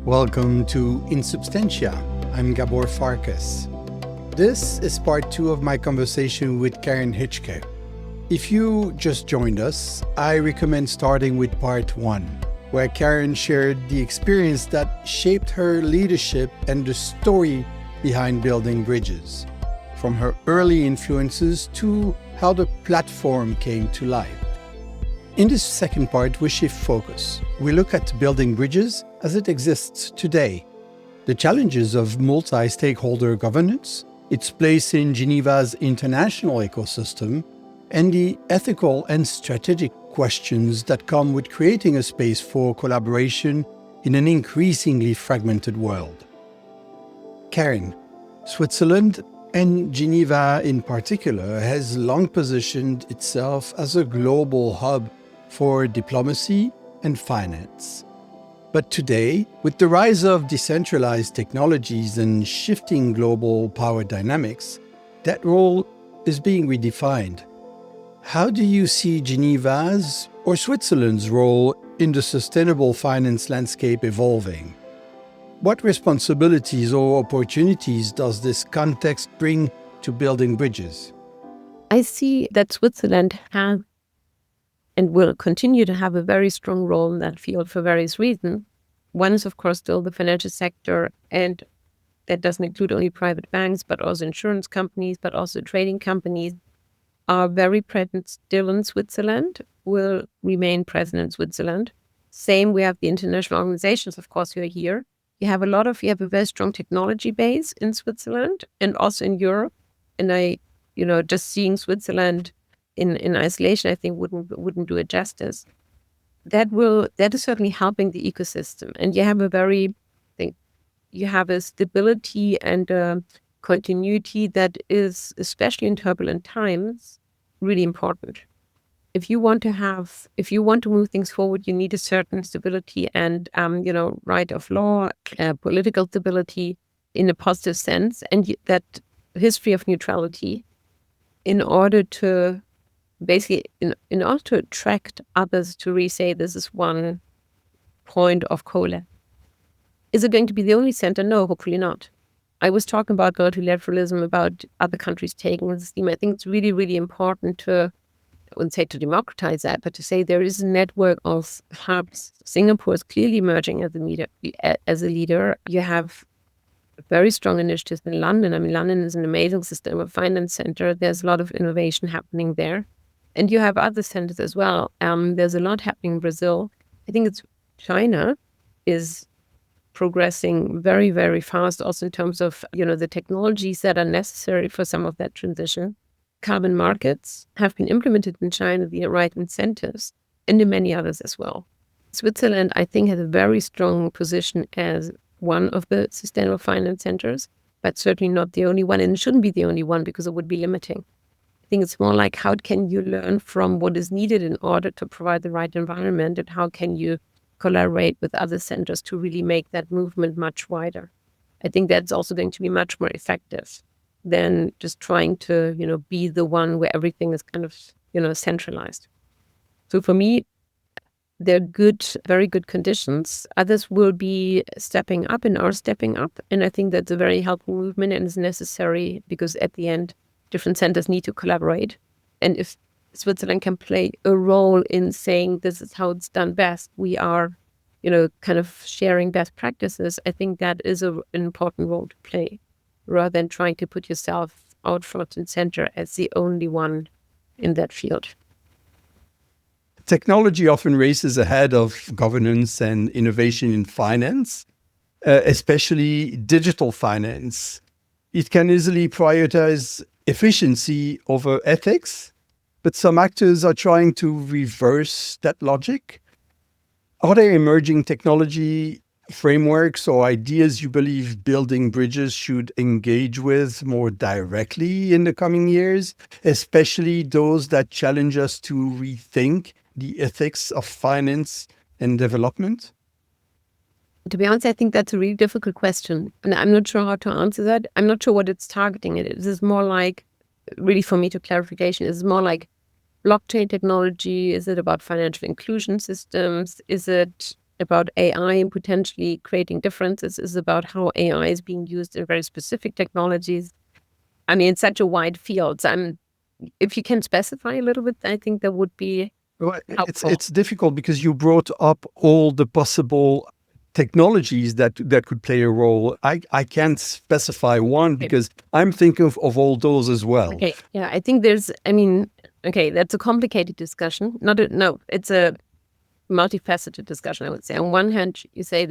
Welcome to In Substantia. I'm Gabor Farkas. This is part 2 of my conversation with Karen Hitschke. If you just joined us, I recommend starting with part 1, where Karen shared the experience that shaped her leadership and the story behind building bridges, from her early influences to how the platform came to life. In this second part, we shift focus. We look at building bridges as it exists today, the challenges of multi-stakeholder governance, its place in Geneva's international ecosystem, and the ethical and strategic questions that come with creating a space for collaboration in an increasingly fragmented world. Karen, Switzerland and Geneva in particular has long positioned itself as a global hub for diplomacy and finance. But today, with the rise of decentralized technologies and shifting global power dynamics, that role is being redefined. How do you see Geneva's or Switzerland's role in the sustainable finance landscape evolving? What responsibilities or opportunities does this context bring to building bridges? I see that Switzerland has and will continue to have a very strong role in that field for various reasons. One is, of course, still the financial sector, and that doesn't include only private banks, but also insurance companies, but also trading companies are very present still in Switzerland, will remain present in Switzerland. Same, we have the international organizations, of course, who are here. You have a very strong technology base in Switzerland and also in Europe. And just seeing Switzerland in isolation, I think wouldn't do it justice. That is certainly helping the ecosystem. And you have a stability and a continuity that is, especially in turbulent times, really important. If you want to move things forward, you need a certain stability and, right of law, political stability in a positive sense, and that history of neutrality in order to attract others to really say this is one point of cola. Is it going to be the only center? No, hopefully not. I was talking about multilateralism, about other countries taking this theme. I think it's really, really important to, I wouldn't say to democratize that, but to say there is a network of hubs. Singapore is clearly emerging as a leader. You have very strong initiatives in London. I mean, London is an amazing system of finance center. There's a lot of innovation happening there. And you have other centers as well. There's a lot happening in Brazil. I think China is progressing very, very fast also in terms of, the technologies that are necessary for some of that transition. Carbon markets have been implemented in China, the right incentives, and in many others as well. Switzerland, I think, has a very strong position as one of the sustainable finance centers, but certainly not the only one, and it shouldn't be the only one because it would be limiting. I think it's more like how can you learn from what is needed in order to provide the right environment, and how can you collaborate with other centers to really make that movement much wider. I think that's also going to be much more effective than just trying to, be the one where everything is kind of, centralized. So for me, they're good, very good conditions. Others will be stepping up and are stepping up. And I think that's a very helpful movement and is necessary because at the end, different centers need to collaborate. And if Switzerland can play a role in saying this is how it's done best, we are, kind of sharing best practices, I think that is an important role to play, rather than trying to put yourself out front and center as the only one in that field. Technology often races ahead of governance and innovation in finance, especially digital finance. It can easily prioritize efficiency over ethics, but some actors are trying to reverse that logic. Are there emerging technology frameworks or ideas you believe building bridges should engage with more directly in the coming years, especially those that challenge us to rethink the ethics of finance and development? To be honest, I think that's a really difficult question. And I'm not sure how to answer that. I'm not sure what it's targeting. It is more like, really for me to clarification, is more like blockchain technology? Is it about financial inclusion systems? Is it about AI and potentially creating differences is about how AI is being used in very specific technologies. I mean, it's such a wide field. So if you can specify a little bit, I think that would be Well, helpful. it's difficult because you brought up all the possible technologies that could play a role. I can't specify one because I'm thinking of all those as well. Okay. Yeah, I think that's a complicated discussion. It's a multifaceted discussion, I would say. On one hand, you say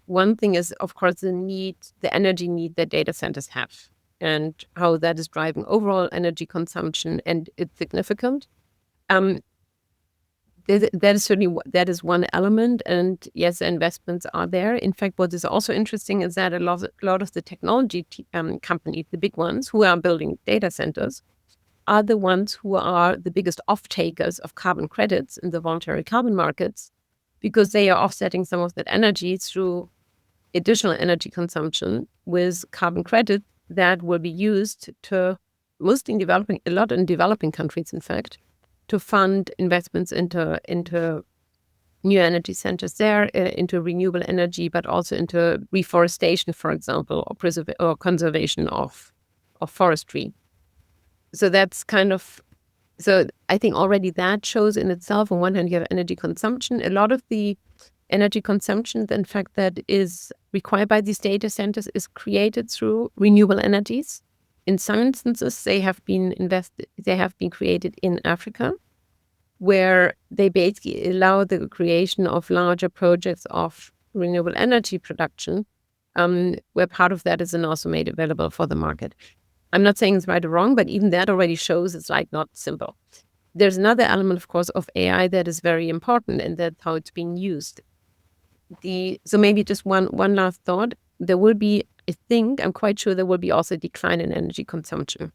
one thing is, of course, the energy need that data centers have and how that is driving overall energy consumption, and it's significant. That is one element, and yes, the investments are there. In fact, what is also interesting is that a lot of the technology companies, the big ones who are building data centers, are the ones who are the biggest off-takers of carbon credits in the voluntary carbon markets, because they are offsetting some of that energy through additional energy consumption with carbon credit that will be used to, mostly a lot in developing countries, in fact, to fund investments into new energy centers there, into renewable energy, but also into reforestation, for example, or conservation of forestry. So I think already that shows in itself, on one hand, you have energy consumption. A lot of the energy consumption, in fact, that is required by these data centers is created through renewable energies. In some instances, they have been created in Africa, where they basically allow the creation of larger projects of renewable energy production, where part of that is then also made available for the market. I'm not saying it's right or wrong, but even that already shows it's not simple. There's another element, of course, of AI that is very important, and that's how it's being used. So maybe just one last thought. There will be, I'm quite sure there will be also a decline in energy consumption.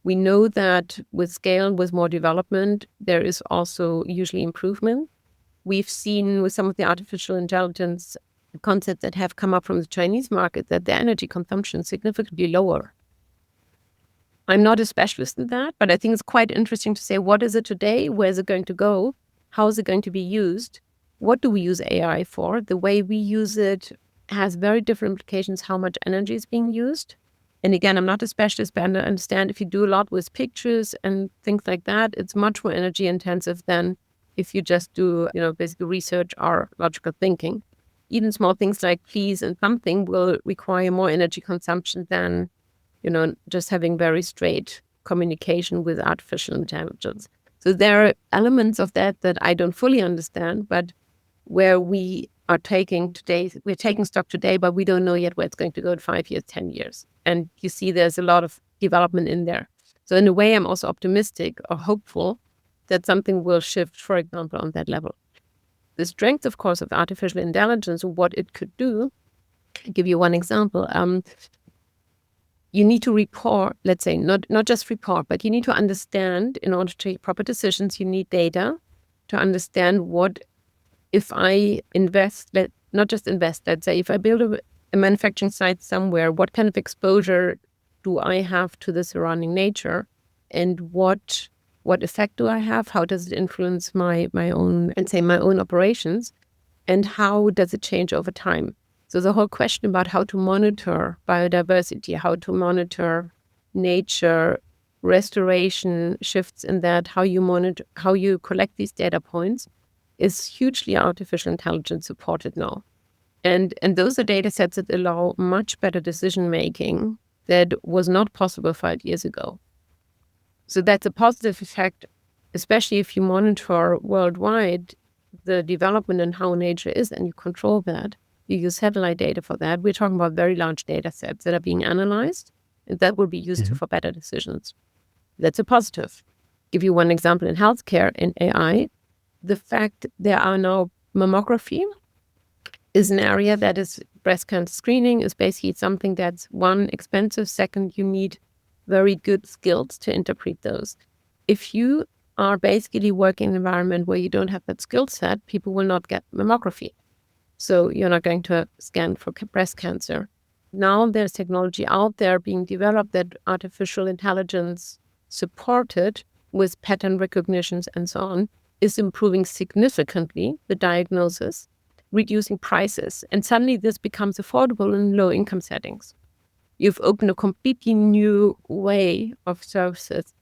We know that with scale, with more development, there is also usually improvement. We've seen with some of the artificial intelligence concepts that have come up from the Chinese market that the energy consumption is significantly lower. I'm not a specialist in that, but I think it's quite interesting to say, what is it today? Where is it going to go? How is it going to be used? What do we use AI for? The way we use it has very different implications, how much energy is being used. And again, I'm not a specialist, but I understand if you do a lot with pictures and things like that, it's much more energy intensive than if you just do, basically research or logical thinking. Even small things like please and something will require more energy consumption than, just having very straight communication with artificial intelligence. So there are elements of that I don't fully understand, but where we're taking stock today, but we don't know yet where it's going to go in 5 years, 10 years. And you see there's a lot of development in there. So in a way, I'm also optimistic or hopeful that something will shift, for example, on that level. The strength, of course, of artificial intelligence, what it could do, I'll give you one example. You need to report, let's say, not just report, but you need to understand, in order to take proper decisions, you need data to understand what, if I invest, not just invest, let's say, if I build a manufacturing site somewhere, what kind of exposure do I have to the surrounding nature, and what effect do I have? How does it influence my own operations, and how does it change over time? So the whole question about how to monitor biodiversity, how to monitor nature, restoration, shifts in that, how you collect these data points, is hugely artificial intelligence supported now. And those are data sets that allow much better decision making that was not possible 5 years ago. So that's a positive effect, especially if you monitor worldwide the development and how nature is, and you control that. You use satellite data for that. We're talking about very large data sets that are being analyzed, and that will be used for better decisions. That's a positive. Give you one example in healthcare and AI. The fact there are now mammography is an area that is breast cancer screening is basically something that's, one, expensive. Second, you need very good skills to interpret those. If you are basically working in an environment where you don't have that skill set, people will not get mammography. So you're not going to scan for breast cancer. Now there's technology out there being developed that artificial intelligence supported with pattern recognitions and so on is improving significantly the diagnosis reducing prices. And suddenly this becomes affordable in low income settings. You've opened a completely new way of services.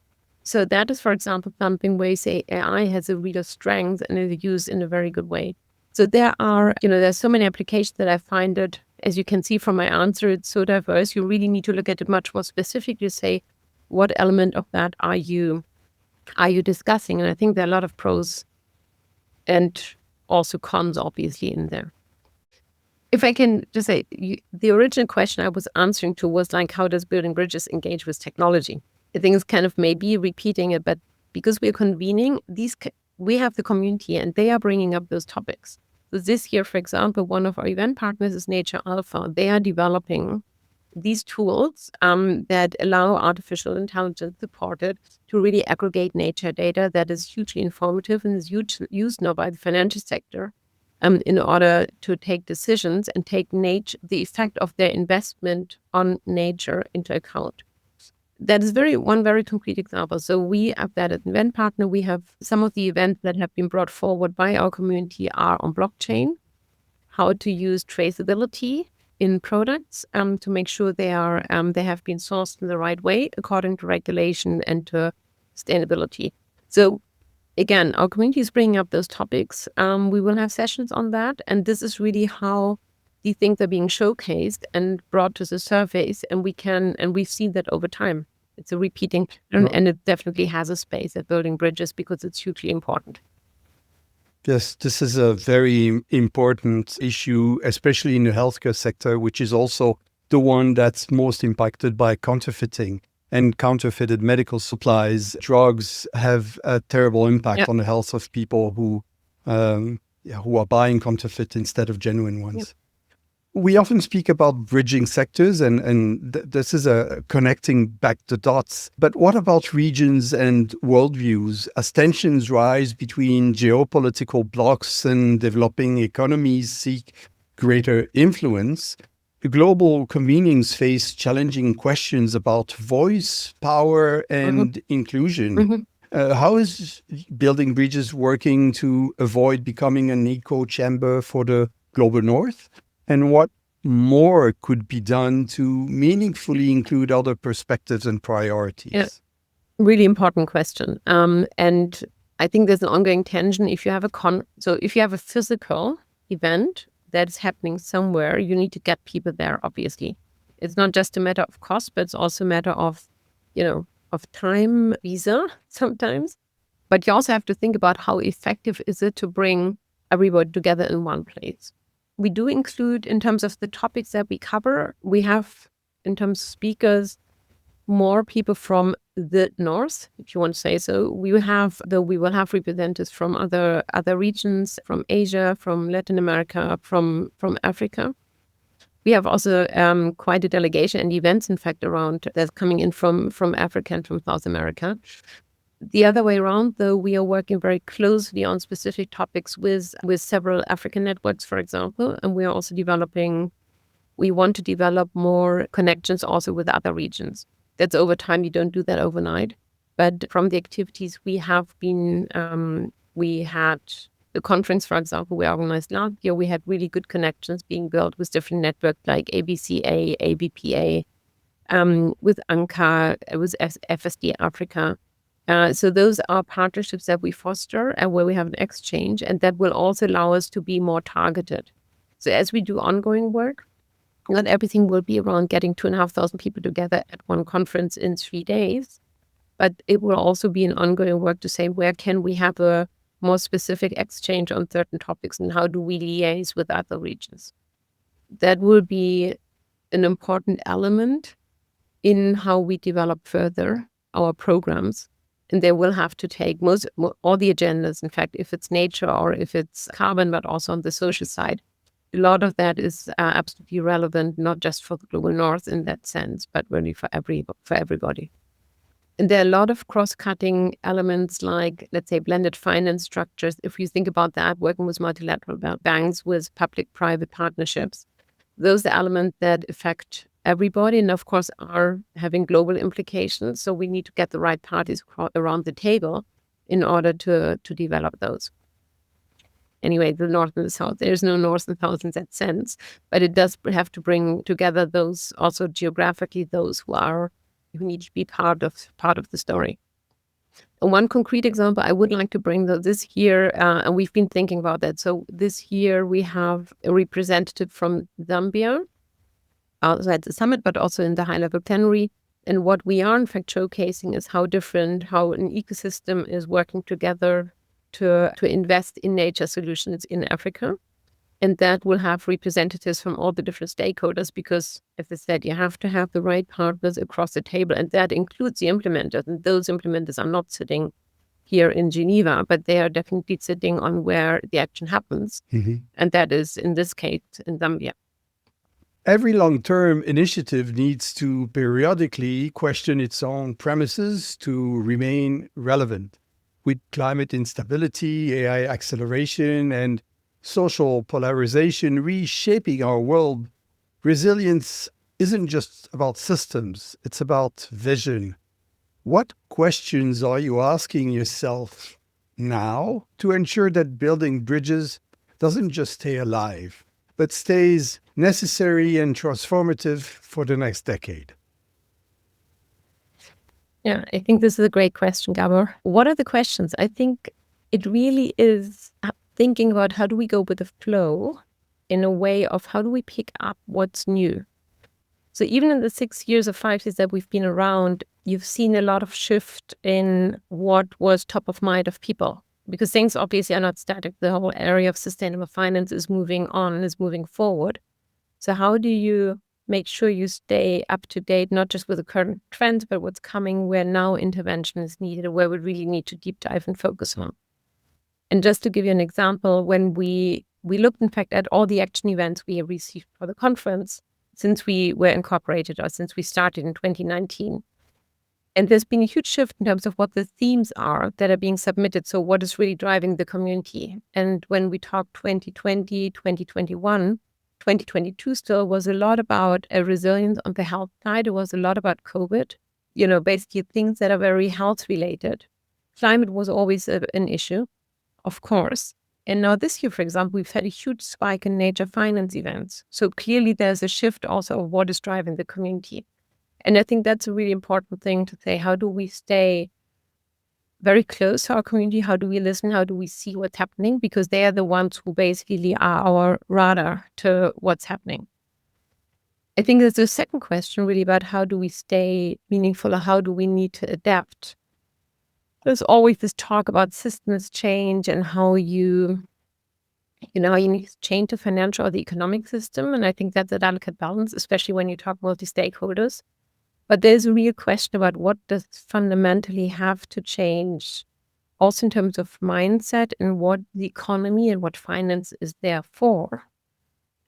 So that is, for example, something where you say AI has a real strength and is used in a very good way. So there's so many applications that I find it, as you can see from my answer, it's so diverse. You really need to look at it much more specifically to say, what element of that are you discussing? And I think there are a lot of pros and also cons, obviously, in there. If I can just say, the original question I was answering to was like, how does building bridges engage with technology? I think it's kind of maybe repeating it, but because we're convening, we have the community and they are bringing up those topics. So this year, for example, one of our event partners is Nature Alpha. They are developing these tools that allow artificial intelligence supported to really aggregate nature data that is hugely informative and is used now by the financial sector in order to take decisions and take the effect of their investment on nature into account. That is one very concrete example. So we have that as an event partner. We have some of the events that have been brought forward by our community are on blockchain, how to use traceability in products to make sure they have been sourced in the right way according to regulation and to sustainability. So again, our community is bringing up those topics. We will have sessions on that. And this is really how these things are being showcased and brought to the surface. And we've seen that over time. It's a repeating pattern, and it definitely has a space at building bridges because it's hugely important. Yes, this is a very important issue, especially in the healthcare sector, which is also the one that's most impacted by counterfeiting. And counterfeited medical supplies, drugs have a terrible impact on the health of people who are buying counterfeit instead of genuine ones. Yep. We often speak about bridging sectors, and this is a connecting back the dots. But what about regions and worldviews? As tensions rise between geopolitical blocs and developing economies seek greater influence, global convenings face challenging questions about voice, power, and inclusion. How is building bridges working to avoid becoming an echo chamber for the global north? And what more could be done to meaningfully include other perspectives and priorities? Yeah. Really important question. And I think there's an ongoing tension. If you have if you have a physical event that is happening somewhere, you need to get people there, obviously. It's not just a matter of cost, but it's also a matter of time, visa sometimes. But you also have to think about how effective is it to bring everybody together in one place. We do include, in terms of the topics that we cover, we have, in terms of speakers, more people from the north, if you want to say so. We will have representatives from other regions, from Asia, from Latin America, from Africa. We have also quite a delegation and events, in fact, around that's coming in from Africa and from South America. The other way around, though, we are working very closely on specific topics with several African networks, for example, and we want to develop more connections also with other regions. That's over time. You don't do that overnight. But from the activities we have been, we had the conference, for example, we organized last year. We had really good connections being built with different networks like ABCA, ABPA, with ANCA, with FSD Africa. So those are partnerships that we foster and where we have an exchange, and that will also allow us to be more targeted. So as we do ongoing work, not everything will be around getting 2,500 people together at one conference in 3 days, but it will also be an ongoing work to say, where can we have a more specific exchange on certain topics and how do we liaise with other regions? That will be an important element in how we develop further our programs. And they will have to take all the agendas, in fact, if it's nature or if it's carbon, but also on the social side. A lot of that is absolutely relevant, not just for the global north in that sense, but really for everybody. And there are a lot of cross-cutting elements like, let's say, blended finance structures. If you think about that, working with multilateral banks, with public-private partnerships, those are elements that affect everybody and, of course, are having global implications. So we need to get the right parties around the table in order to develop those. anyway, the North and the South. There's no North and South in that sense, but it does have to bring together those also geographically, those who need to be part of the story. And one concrete example I would like to bring though this year, and we've been thinking about that. So this year we have a representative from Zambia outside the summit, but also in the high-level plenary. And what we are in fact showcasing is how an ecosystem is working together to invest in nature solutions in Africa. And that will have representatives from all the different stakeholders because, as I said, you have to have the right partners across the table. And that includes the implementers. And those implementers are not sitting here in Geneva, but they are definitely sitting on where the action happens. And that is, in this case, in Zambia. Every long-term initiative needs to periodically question its own premises to remain relevant. With climate instability, AI acceleration, and social polarization reshaping our world, resilience isn't just about systems, it's about vision. What questions are you asking yourself now to ensure that building bridges doesn't just stay alive, but stays necessary and transformative for the next decade? Yeah, I think this is a great question, Gabor. What are the questions? I think it really is thinking about how do we go with the flow in a way of how do we pick up what's new. So even in the 6 years or 5 years that we've been around, you've seen a lot of shift in what was top of mind of people. Because things obviously are not static. The whole area of sustainable finance is moving on, is moving forward. So how do you make sure you stay up to date, not just with the current trends, but what's coming, where now intervention is needed, where we really need to deep dive and focus on? And just to give you an example, when we looked, in fact, at all the action events we received for the conference since we were incorporated or since we started in 2019. And there's been a huge shift in terms of what the themes are that are being submitted. So what is really driving the community? And when we talk 2020, 2021, 2022 still was a lot about a resilience on the health side. It was a lot about COVID, basically things that are very health related. Climate was always an issue, of course. And now this year, for example, we've had a huge spike in nature finance events. So clearly there's a shift also of what is driving the community. And I think that's a really important thing to say. How do we stay very close to our community? How do we listen? How do we see what's happening? Because they are the ones who basically are our radar to what's happening. I think there's a second question really about how do we stay meaningful or how do we need to adapt? There's always this talk about systems change and how you need to change the financial or the economic system. And I think that's a delicate balance, especially when you talk multi-stakeholders. But there's a real question about what does fundamentally have to change, also in terms of mindset and what the economy and what finance is there for.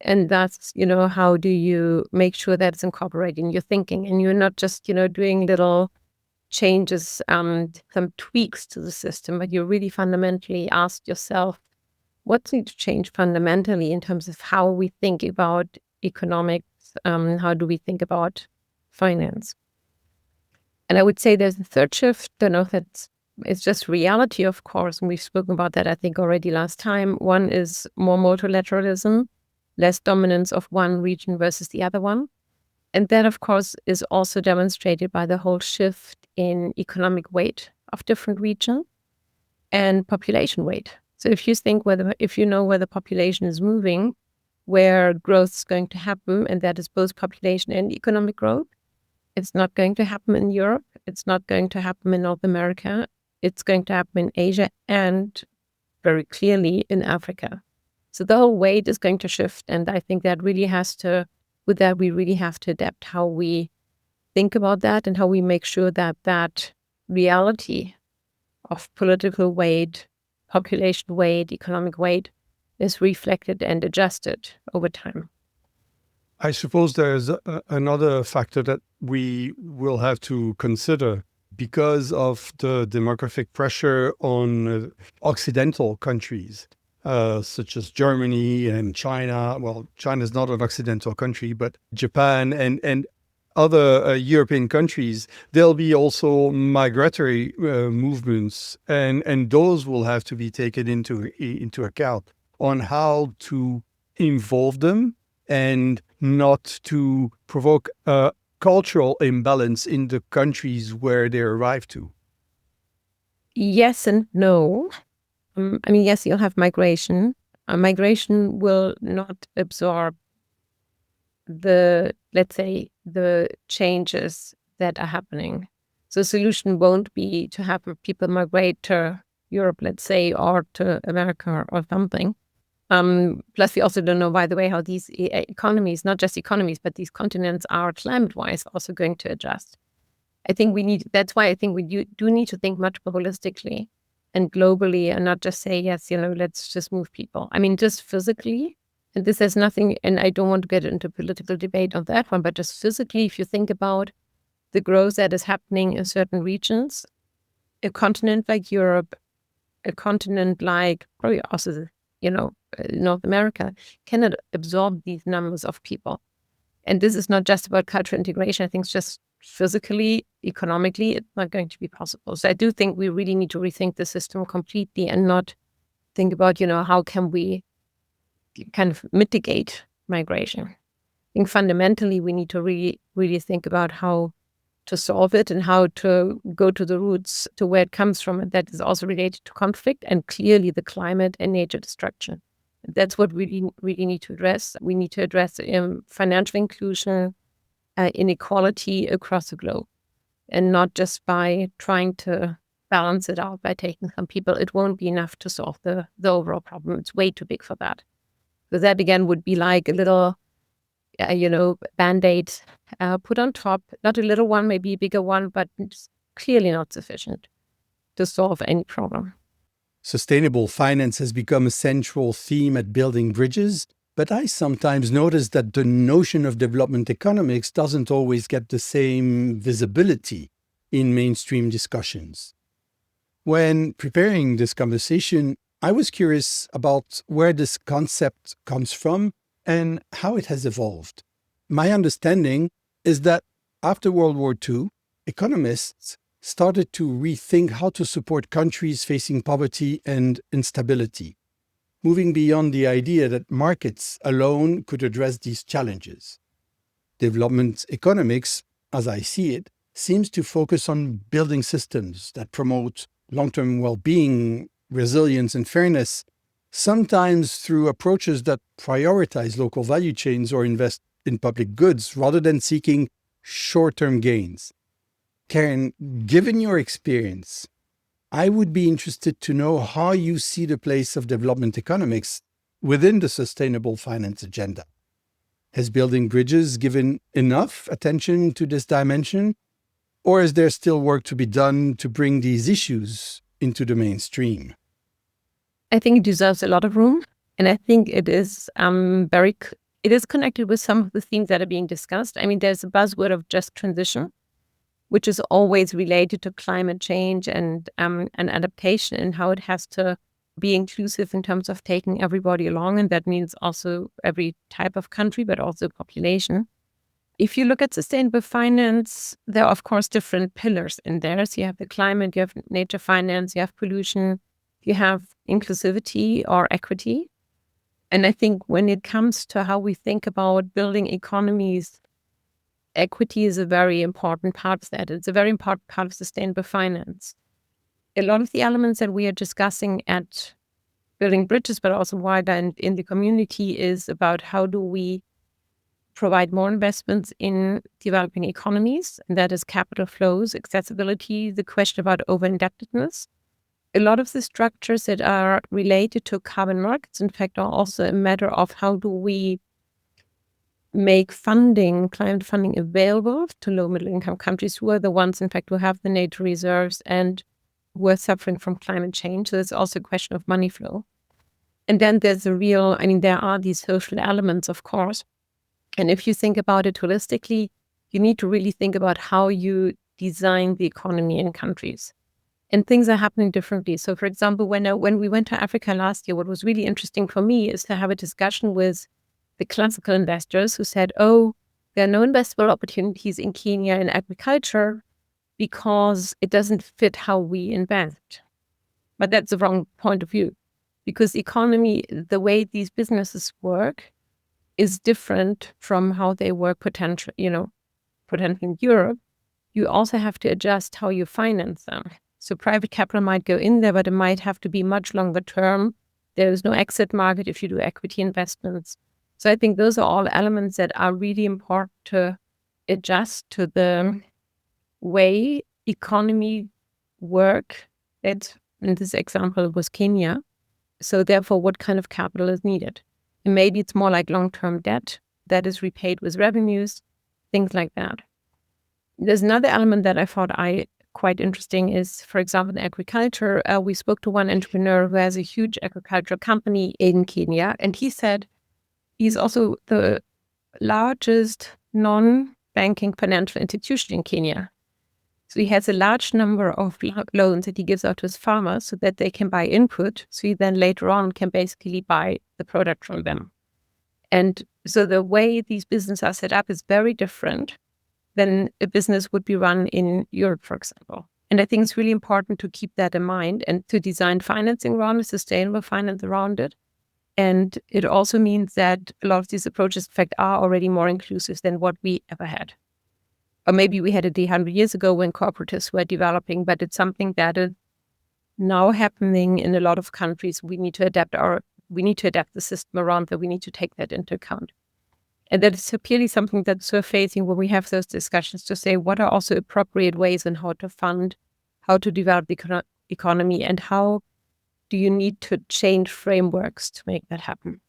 And that's, how do you make sure that it's incorporated in your thinking and you're not just, doing little changes and some tweaks to the system, but you really fundamentally ask yourself, what's need to change fundamentally in terms of how we think about economics, how do we think about finance? And I would say there's a third shift. I know that it's just reality, of course, and we've spoken about that, I think, already last time. One is more multilateralism, less dominance of one region versus the other one. And that, of course, is also demonstrated by the whole shift in economic weight of different regions and population weight. So if you think if you know where the population is moving, where growth is going to happen, and that is both population and economic growth, it's not going to happen in Europe. It's not going to happen in North America. It's going to happen in Asia and very clearly in Africa. So the whole weight is going to shift. And I think that really we really have to adapt how we think about that and how we make sure that that reality of political weight, population weight, economic weight is reflected and adjusted over time. I suppose there's another factor that we will have to consider because of the demographic pressure on Occidental countries, such as Germany and China. Well, China is not an Occidental country, but Japan and other European countries. There'll be also migratory movements, and those will have to be taken into account. on how to involve them and not to provoke a cultural imbalance in the countries where they arrive to? Yes and no. Yes, you'll have migration. Migration will not absorb let's say, the changes that are happening. So the solution won't be to have people migrate to Europe, let's say, or to America or something. Plus, we also don't know, by the way, how these economies, not just economies, but these continents are climate-wise also going to adjust. That's why I think we do need to think much more holistically and globally and not just say, yes, let's just move people. Just physically, and this has nothing, and I don't want to get into political debate on that one, but just physically, if you think about the growth that is happening in certain regions, a continent like Europe, a continent like probably also, North America, cannot absorb these numbers of people. And this is not just about cultural integration. I think it's just physically, economically, it's not going to be possible. So I do think we really need to rethink the system completely and not think about, how can we kind of mitigate migration. I think fundamentally we need to really think about how to solve it and how to go to the roots to where it comes from. And that is also related to conflict and clearly the climate and nature destruction. That's what we really need to address. We need to address financial inclusion, inequality across the globe, and not just by trying to balance it out by taking some people. It won't be enough to solve the overall problem. It's way too big for that. So that again would be like a little, Band-Aid put on top, not a little one, maybe a bigger one, but it's clearly not sufficient to solve any problem. Sustainable finance has become a central theme at Building Bridges, but I sometimes notice that the notion of development economics doesn't always get the same visibility in mainstream discussions. When preparing this conversation, I was curious about where this concept comes from and how it has evolved. My understanding is that after World War II, economists started to rethink how to support countries facing poverty and instability, moving beyond the idea that markets alone could address these challenges. Development economics, as I see it, seems to focus on building systems that promote long-term well-being, resilience, and fairness, sometimes through approaches that prioritize local value chains or invest in public goods rather than seeking short-term gains. Karen, given your experience, I would be interested to know how you see the place of development economics within the sustainable finance agenda. Has Building Bridges given enough attention to this dimension, or is there still work to be done to bring these issues into the mainstream? I think it deserves a lot of room, and I think it is it is connected with some of the themes that are being discussed. There's a buzzword of just transition, which is always related to climate change and adaptation and how it has to be inclusive in terms of taking everybody along. And that means also every type of country, but also population. If you look at sustainable finance, there are, of course, different pillars in there. So you have the climate, you have nature finance, you have pollution, you have inclusivity or equity. And I think when it comes to how we think about building economies, equity is a very important part of that. It's a very important part of sustainable finance. A lot of the elements that we are discussing at Building Bridges, but also wider in the community, is about how do we provide more investments in developing economies, and that is capital flows, accessibility, the question about over-indebtedness. A lot of the structures that are related to carbon markets, in fact, are also a matter of how do we make climate funding available to low middle income countries who are the ones, in fact, who have the nature reserves and who are suffering from climate change. So it's also a question of money flow. And then there's there are these social elements, of course. And if you think about it holistically, you need to really think about how you design the economy in countries. And things are happening differently. So, for example, when we went to Africa last year, what was really interesting for me is to have a discussion with the classical investors who said, there are no investable opportunities in Kenya in agriculture because it doesn't fit how we invest. But that's the wrong point of view. because economy, the way these businesses work is different from how they work potentially in Europe. You also have to adjust how you finance them. So private capital might go in there, but it might have to be much longer term. There is no exit market if you do equity investments. So I think those are all elements that are really important to adjust to the way economy work. That in this example was Kenya. So therefore, what kind of capital is needed? And maybe it's more like long-term debt that is repaid with revenues, things like that. There's another element that I thought quite interesting is, for example, in agriculture. We spoke to one entrepreneur who has a huge agricultural company in Kenya, and he said he's also the largest non-banking financial institution in Kenya. So he has a large number of loans that he gives out to his farmers so that they can buy input. So he then later on can basically buy the product from them. And so the way these businesses are set up is very different than a business would be run in Europe, for example. And I think it's really important to keep that in mind and to design financing around it, sustainable finance around it. And it also means that a lot of these approaches, in fact, are already more inclusive than what we ever had. Or maybe we had it 100 years ago when cooperatives were developing, but it's something that is now happening in a lot of countries. We need to adapt the system around that. We need to take that into account. And that is clearly something that's surfacing when we have those discussions to say what are also appropriate ways in how to fund, how to develop the economy, and how do you need to change frameworks to make that happen.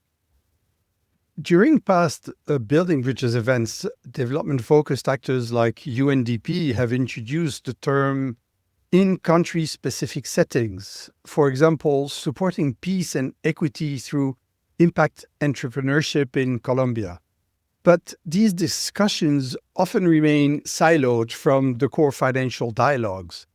During past Building Bridges events, development-focused actors like UNDP have introduced the term in country-specific settings. For example, supporting peace and equity through impact entrepreneurship in Colombia. But these discussions often remain siloed from the core financial dialogues.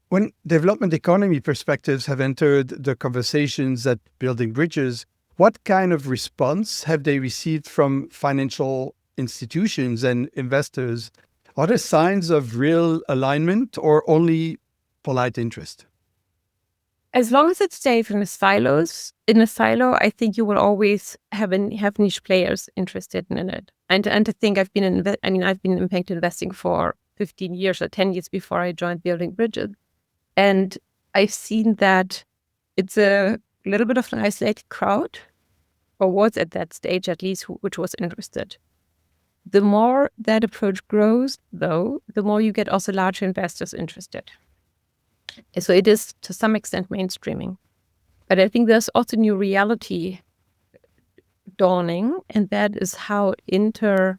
When development economy perspectives have entered the conversations at Building Bridges, what kind of response have they received from financial institutions and investors? Are there signs of real alignment or only polite interest? As long as it stays in a silo, I think you will always have niche players interested in it. And I think I've been in impact investing for 15 years or 10 years before I joined Building Bridges. And I've seen that it's a little bit of an isolated crowd, or was at that stage at least, which was interested. The more that approach grows, though, the more you get also larger investors interested. So it is to some extent mainstreaming. But I think there's also new reality dawning, and that is how interrelated,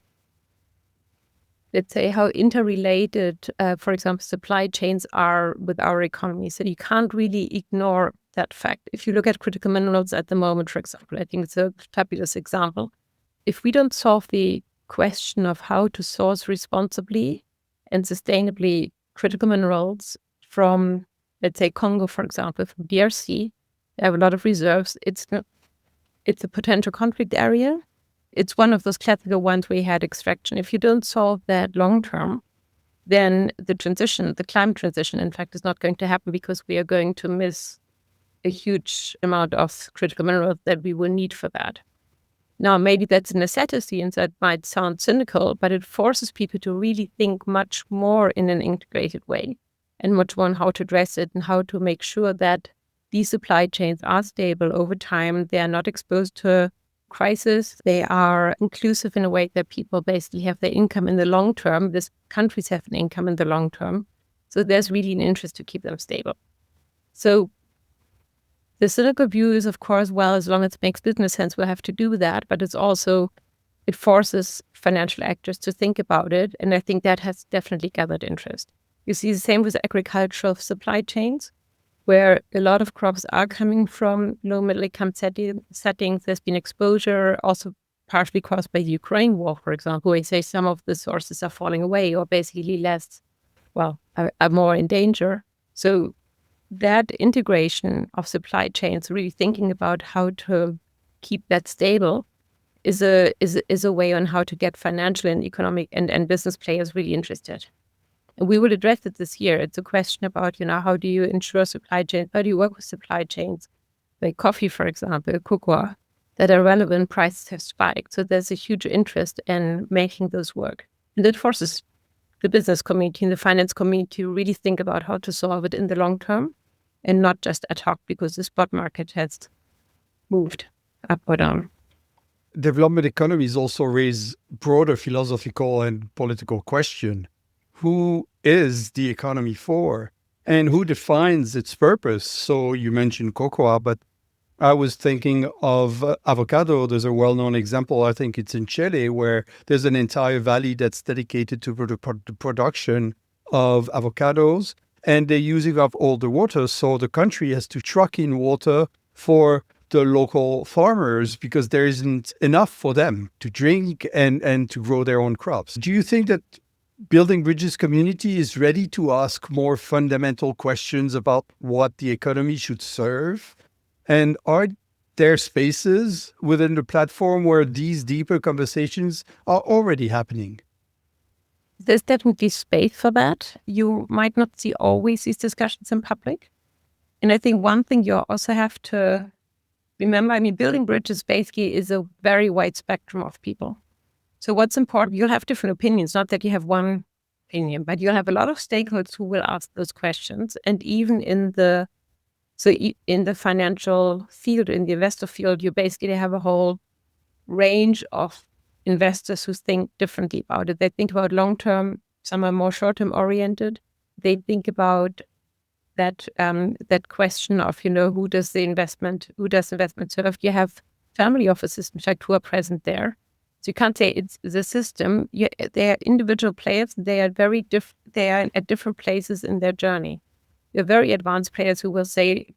for example, supply chains are with our economy. So you can't really ignore that fact. If you look at critical minerals at the moment, for example, I think it's a fabulous example. If we don't solve the question of how to source responsibly and sustainably critical minerals from, let's say, Congo, for example, from DRC, they have a lot of reserves. It's a potential conflict area. It's one of those classical ones where you had extraction. If you don't solve that long term, then the climate transition, in fact, is not going to happen because we are going to miss a huge amount of critical minerals that we will need for that. Now, maybe that's a necessity, and that might sound cynical, but it forces people to really think much more in an integrated way and much more on how to address it and how to make sure that these supply chains are stable over time. They are not exposed to crisis. They are inclusive in a way that people basically have their income in the long term. These countries have an income in the long term. So there's really an interest to keep them stable. So the cynical view is, of course, well, as long as it makes business sense, we'll have to do that. But it forces financial actors to think about it. And I think that has definitely gathered interest. You see the same with agricultural supply chains, where a lot of crops are coming from low middle income settings. There's been exposure, also partially caused by the Ukraine war, for example, where you say some of the sources are falling away or basically are more in danger. So that integration of supply chains, really thinking about how to keep that stable, is a way on how to get financial and economic and business players really interested. And we will address it this year. It's a question about, how do you ensure supply chains? How do you work with supply chains? like coffee, for example, cocoa, that are relevant, prices have spiked. So there's a huge interest in making those work. And it forces the business community and the finance community to really think about how to solve it in the long term and not just ad hoc because the spot market has moved up or down. Development economies also raise broader philosophical and political question. Who is the economy for? And who defines its purpose? So you mentioned cocoa, but I was thinking of avocado. There's a well-known example, I think it's in Chile, where there's an entire valley that's dedicated to the production of avocados, and they're using up all the water, so the country has to truck in water for the local farmers because there isn't enough for them to drink and to grow their own crops. Do you think that Building Bridges community is ready to ask more fundamental questions about what the economy should serve? And are there spaces within the platform where these deeper conversations are already happening? There's definitely space for that. You might not see always these discussions in public. And I think one thing you also have to remember, Building Bridges basically is a very wide spectrum of people. So what's important, you'll have different opinions, not that you have one opinion, but you'll have a lot of stakeholders who will ask those questions. And even in the financial field, in the investor field, you basically have a whole range of investors who think differently about it. They think about long-term, some are more short-term oriented. They think about that question of, who does investment serve? You have family offices, in fact, who are present there. So you can't say it's the system. They are individual players. They are very different. They are at different places in their journey. You're very advanced players who will say,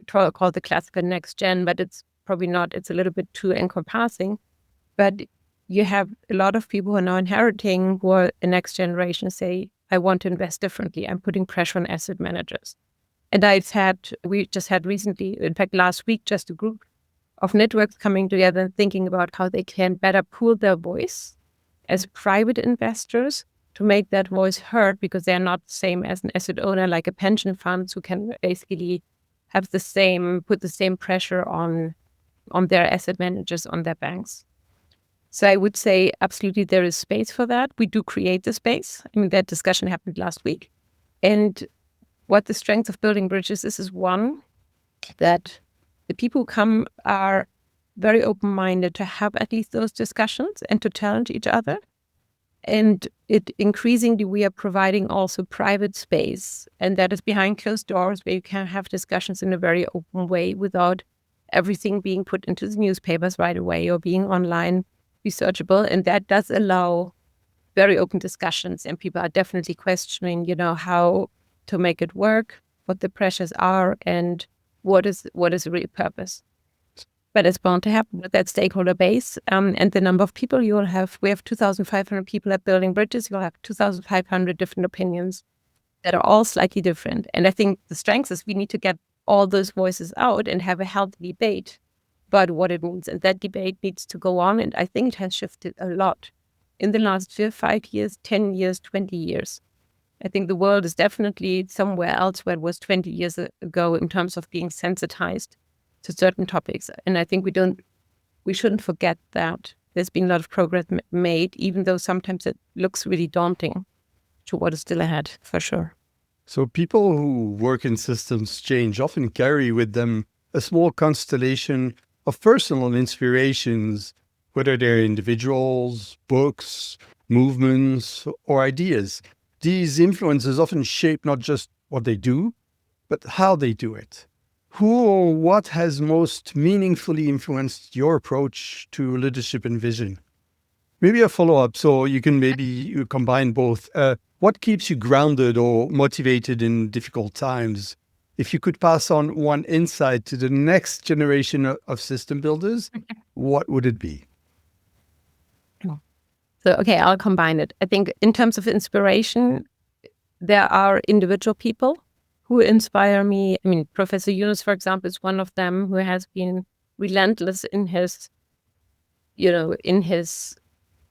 call the classical next gen, but it's probably not. It's a little bit too encompassing. But you have a lot of people who are now inheriting, who are the next generation, say, I want to invest differently. I'm putting pressure on asset managers. And we just had recently, in fact, last week, just a group of networks coming together and thinking about how they can better pool their voice as private investors to make that voice heard, because they're not the same as an asset owner, like a pension fund, who can basically have put the same pressure on their asset managers, on their banks. So I would say absolutely there is space for that. We do create the space. That discussion happened last week. And what the strength of Building Bridges is one, that the people who come are very open-minded to have at least those discussions and to challenge each other. And increasingly, we are providing also private space, and that is behind closed doors, where you can have discussions in a very open way without everything being put into the newspapers right away or being online researchable. And that does allow very open discussions, and people are definitely questioning, how to make it work, what the pressures are, and what is the real purpose. But it's bound to happen with that stakeholder base and the number of people you will have. We have 2,500 people at Building Bridges. You'll have 2,500 different opinions that are all slightly different. And I think the strength is we need to get all those voices out and have a healthy debate about what it means. And that debate needs to go on. And I think it has shifted a lot in the last 5 years, 10 years, 20 years. I think the world is definitely somewhere else where it was 20 years ago in terms of being sensitized to certain topics. And I think we shouldn't forget that there's been a lot of progress made, even though sometimes it looks really daunting to what is still ahead, for sure. So people who work in systems change often carry with them a small constellation of personal inspirations, whether they're individuals, books, movements, or ideas. These influences often shape not just what they do, but how they do it. Who or what has most meaningfully influenced your approach to leadership and vision? Maybe a follow-up, so you can maybe combine both. What keeps you grounded or motivated in difficult times? If you could pass on one insight to the next generation of system builders, what would it be? So, okay, I'll combine it. I think in terms of inspiration, there are individual people who inspire me. Professor Yunus, for example, is one of them, who has been relentless in his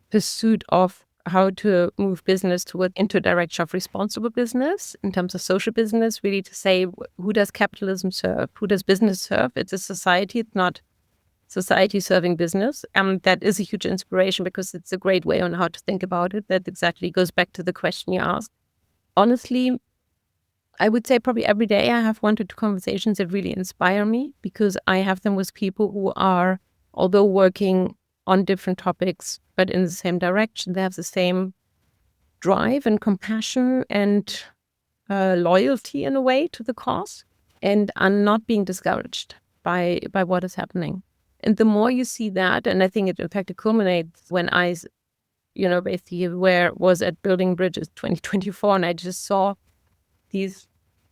pursuit of how to move business into a direction of responsible business in terms of social business, really to say, who does capitalism serve? Who does business serve? It's a society. It's not society serving business. That is a huge inspiration because it's a great way on how to think about it. That exactly goes back to the question you asked. Honestly, I would say probably every day I have 1 to 2 conversations that really inspire me because I have them with people who are, although working on different topics, but in the same direction, they have the same drive and compassion and loyalty in a way to the cause and are not being discouraged by what is happening. And the more you see that, and I think it in fact it culminates when I, basically was at Building Bridges 2024, and I just saw these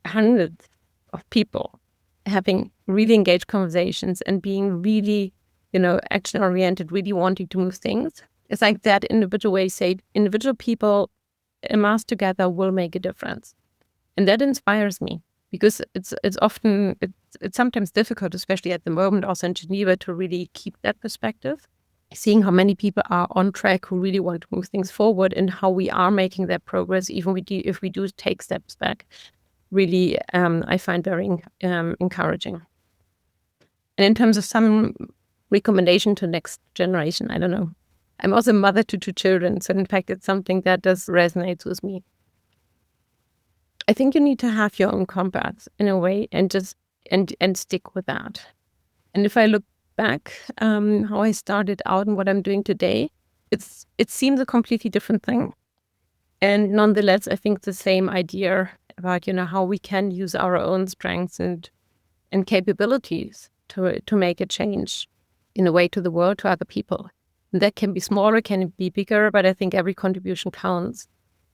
hundreds of people having really engaged conversations and being really, action oriented, really wanting to move things. It's like that individual way, say individual people amassed together will make a difference. And that inspires me because it's sometimes difficult, especially at the moment, also in Geneva, to really keep that perspective. Seeing how many people are on track who really want to move things forward and how we are making that progress, even if we do take steps back, really, I find very encouraging. And in terms of some recommendation to next generation, I don't know. I'm also a mother to 2 children, so in fact, it's something that does resonate with me. I think you need to have your own compass in a way and just and stick with that. And if I look back, how I started out and what I'm doing today, it seems a completely different thing. And nonetheless, I think the same idea about, how we can use our own strengths and capabilities to make a change in a way to the world, to other people. And that can be smaller, can be bigger, but I think every contribution counts.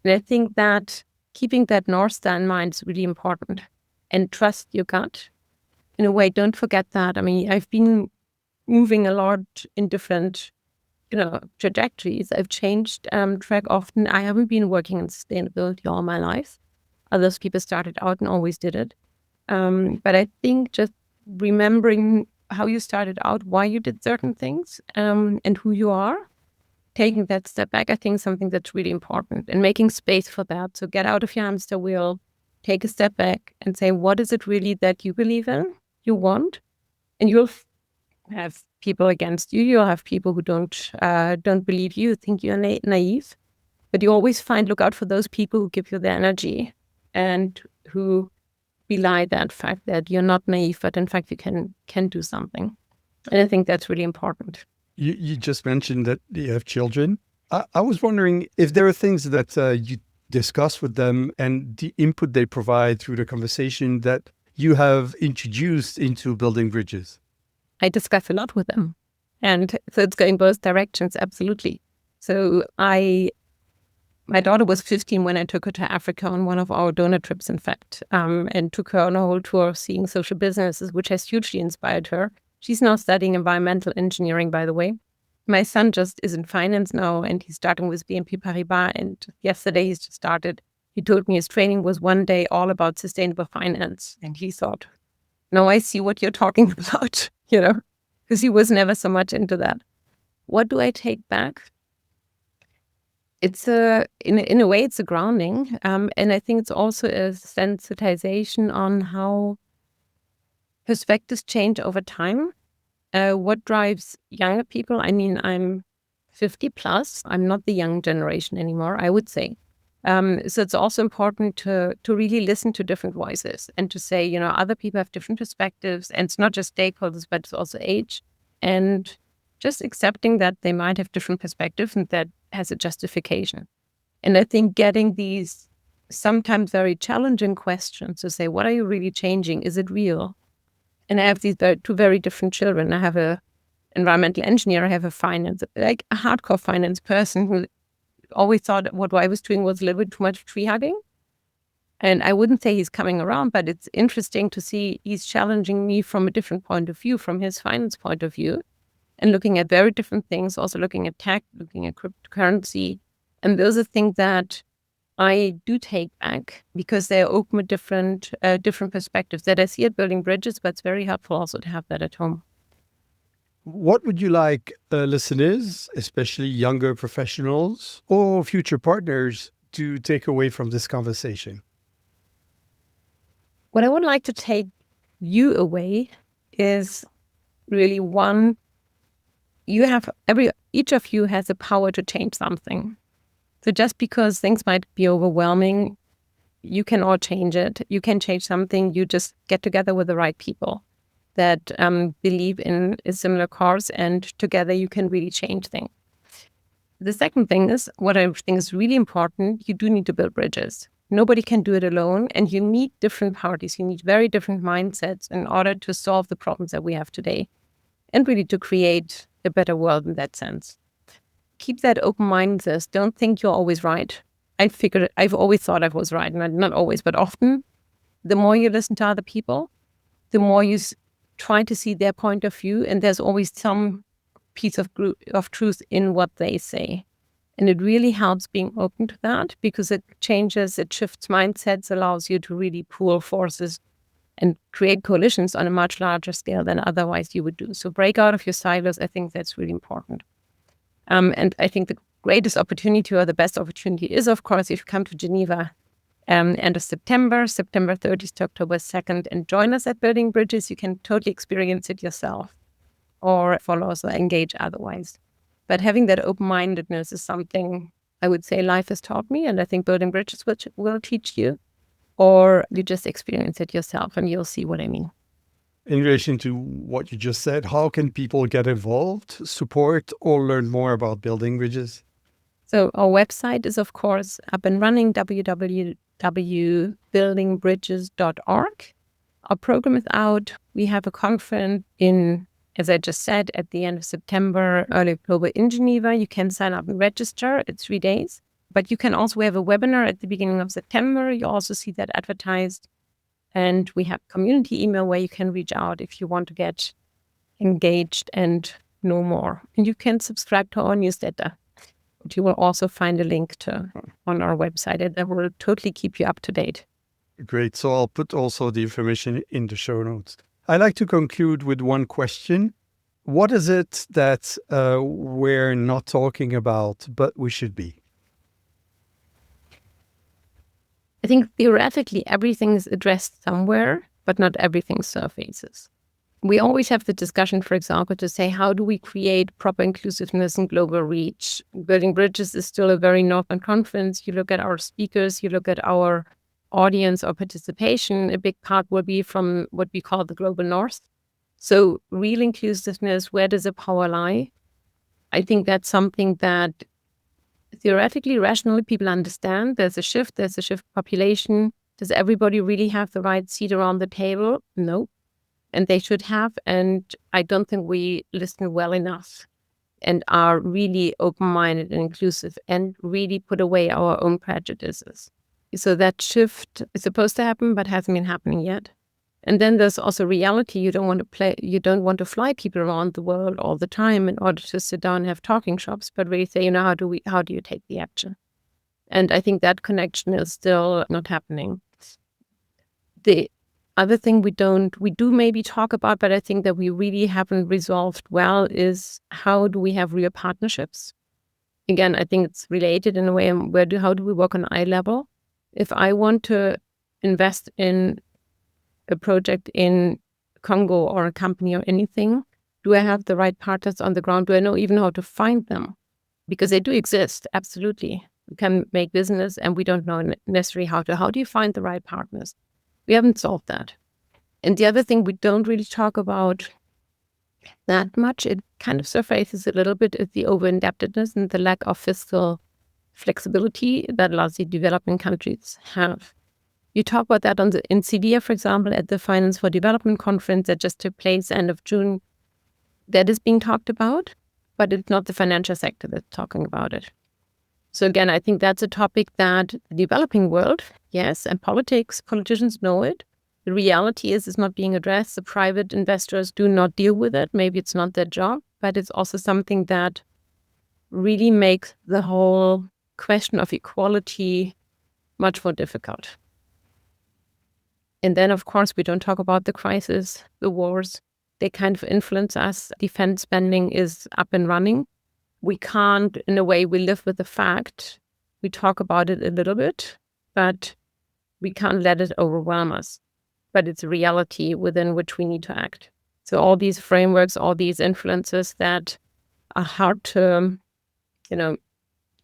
And I think that keeping that North Star in mind is really important. And trust your gut. In a way, don't forget that. I mean, I've been moving a lot in different, trajectories. I've changed track often. I haven't been working in sustainability all my life. Others people started out and always did it. But I think just remembering how you started out, why you did certain things, and who you are, taking that step back, I think is something that's really important and making space for that. So get out of your hamster wheel, take a step back and say, what is it really that you believe in, you want? And you'll have people against you. You'll have people who don't believe you, think you're naive. But you always look out for those people who give you the energy and who belie that fact that you're not naive, but in fact you can do something. And I think that's really important. You just mentioned that you have children. I was wondering if there are things that you discuss with them and the input they provide through the conversation that you have introduced into Building Bridges. I discuss a lot with them. And so it's going both directions, absolutely. So my daughter was 15 when I took her to Africa on one of our donor trips, in fact, and took her on a whole tour of seeing social businesses, which has hugely inspired her. She's now studying environmental engineering, by the way. My son just is in finance now, and he's starting with BNP Paribas. And yesterday he's just started. He told me his training was one day all about sustainable finance. And he thought, no, I see what you're talking about, because he was never so much into that. What do I take back? It's in a way, it's a grounding. And I think it's also a sensitization on how perspectives change over time. What drives younger people? I mean, I'm 50 plus. I'm not the young generation anymore, I would say. So it's also important to really listen to different voices and to say, other people have different perspectives. And it's not just stakeholders, but it's also age. And just accepting that they might have different perspectives and that has a justification. And I think getting these sometimes very challenging questions to say, what are you really changing? Is it real? And I have these two very different children. I have a environmental engineer. I have a hardcore finance person who always thought what I was doing was a little bit too much tree hugging. And I wouldn't say he's coming around, but it's interesting to see he's challenging me from a different point of view, from his finance point of view, and looking at very different things, also looking at tech, looking at cryptocurrency. And those are things that I do take back because they open with different perspectives that I see at Building Bridges, but it's very helpful also to have that at home. What would you like listeners, especially younger professionals or future partners, to take away from this conversation? What I would like to take you away is really one, each of you has the power to change something. So just because things might be overwhelming, you can all change it. You can change something. You just get together with the right people that believe in a similar cause, and together you can really change things. The second thing is, what I think is really important, you do need to build bridges. Nobody can do it alone, and you need different parties. You need very different mindsets in order to solve the problems that we have today, and really to create a better world in that sense. Keep that open-mindedness. Don't think you're always right. I've always thought I was right, and not always, but often. The more you listen to other people, the more you try to see their point of view, and there's always some piece of truth in what they say. And it really helps being open to that, because it shifts mindsets, allows you to really pool forces and create coalitions on a much larger scale than otherwise you would do. So break out of your silos. I think that's really important. And I think the greatest opportunity, or the best opportunity, is, of course, if you come to Geneva end of September 30th to October 2nd, and join us at Building Bridges. You can totally experience it yourself, or follow us or engage otherwise. But having that open-mindedness is something I would say life has taught me, and I think Building Bridges will teach you, or you just experience it yourself and you'll see what I mean. In relation to what you just said, how can people get involved, support, or learn more about Building Bridges? So our website is, of course, up and running, www.buildingbridges.org. Our program is out. We have a conference as I just said, at the end of September, early October in Geneva. You can sign up and register. It's 3 days. But you can also have a webinar at the beginning of September. You also see that advertised. And we have community email where you can reach out if you want to get engaged and know more. And you can subscribe to our newsletter, which you will also find a link to on our website. And that will totally keep you up to date. Great. So I'll put also the information in the show notes. I like to conclude with one question. What is it that we're not talking about, but we should be? I think theoretically everything is addressed somewhere, but not everything surfaces. We always have the discussion, for example, to say, how do we create proper inclusiveness and global reach? Building Bridges is still a very northern conference. You look at our speakers, you look at our audience or participation, a big part will be from what we call the global north. So real inclusiveness, where does the power lie? I think that's something that theoretically, rationally, people understand. There's a shift population. Does everybody really have the right seat around the table? No. And they should have. And I don't think we listen well enough and are really open-minded and inclusive and really put away our own prejudices. So that shift is supposed to happen, but hasn't been happening yet. And then there's also reality. You don't want to fly people around the world all the time in order to sit down and have talking shops, but really say, how do you take the action? And I think that connection is still not happening. The other thing we do maybe talk about, but I think that we really haven't resolved well, is how do we have real partnerships? Again, I think it's related in a way. How do we work on eye level? If I want to invest in a project in Congo or a company or anything, do I have the right partners on the ground? Do I know even how to find them? Because they do exist, absolutely. We can make business and we don't know necessarily how do you find the right partners? We haven't solved that. And the other thing we don't really talk about that much, it kind of surfaces a little bit, is the over-indebtedness and the lack of fiscal flexibility that a lot of the developing countries have. You talk about that in Sevilla, for example, at the Finance for Development conference that just took place end of June. That is being talked about, but it's not the financial sector that's talking about it. So again, I think that's a topic that the developing world, yes, and politicians know it. The reality is it's not being addressed. The private investors do not deal with it. Maybe it's not their job, but it's also something that really makes the whole question of equality much more difficult. And then, of course, we don't talk about the crisis, the wars, They kind of influence us. Defense spending is up and running. We can't, in a way, we live with the fact. We talk about it a little bit, but we can't let it overwhelm us. But it's a reality within which we need to act. So all these frameworks, all these influences that are hard to, you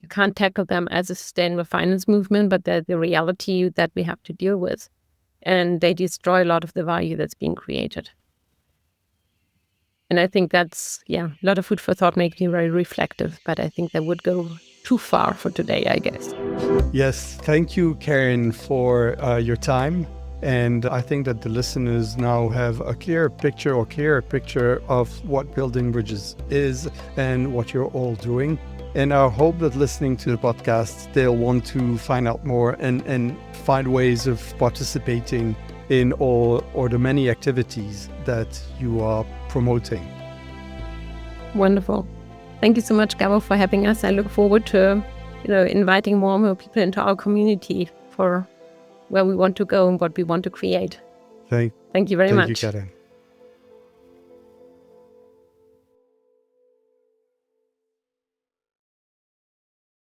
can't tackle them as a sustainable finance movement, but they're the reality that we have to deal with. And they destroy a lot of the value that's being created. And I think that's, a lot of food for thought, makes me very reflective, but I think that would go too far for today, I guess. Yes, thank you, Karen, for your time. And I think that the listeners now have a clearer picture of what building bridges is and what you're all doing. And I hope that listening to the podcast, they'll want to find out more and find ways of participating in all or the many activities that you are promoting. Wonderful. Thank you so much, Gabo, for having us. I look forward to, inviting more and more people into our community for where we want to go and what we want to create. Thank you very much. Thank you, Karen.